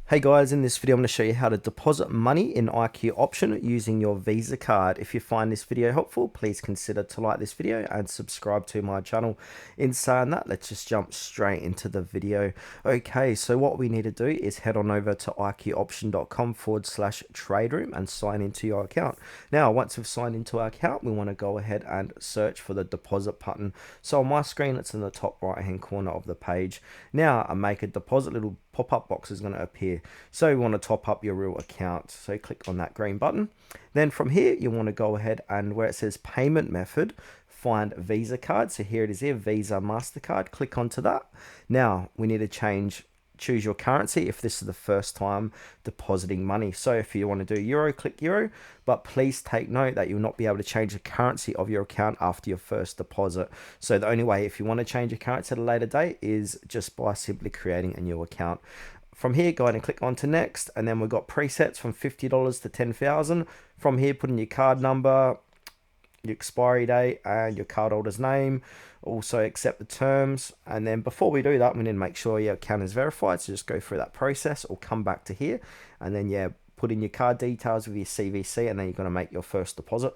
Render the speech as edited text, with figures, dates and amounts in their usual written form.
Hey guys, in this video I'm going to show you how to deposit money in IQ Option using your Visa card. If you find this video helpful, please consider to like this video and subscribe to my channel. In saying that, let's just jump straight into the video. Okay, so what we need to do is head on over to iqoption.com/trade room and sign into your account. Now, once we've signed into our account, we want to go ahead and search for the deposit button. So on my screen, it's in the top right hand corner of the page. Now, a make a deposit little pop-up box is going to appear. So you want to top up your real account. So click on that green button. Then from here, you want to go ahead and where it says payment method, find Visa card. So here it is here, Visa, MasterCard. Click onto that. Now we need to choose your currency if this is the first time depositing money. So if you want to do euro, click euro, but please take note that you'll not be able to change the currency of your account after your first deposit. So the only way if you want to change your currency at a later date is just by simply creating a new account. From here, go ahead and click on to next, and then we've got presets from $50 to 10,000. From here, put in your card number, your expiry date, and your cardholder's name. Also accept the terms, and then before we do that, we need to make sure your account is verified. So just go through that process, or come back to here, and then put in your card details with your CVC, and then you're going to make your first deposit.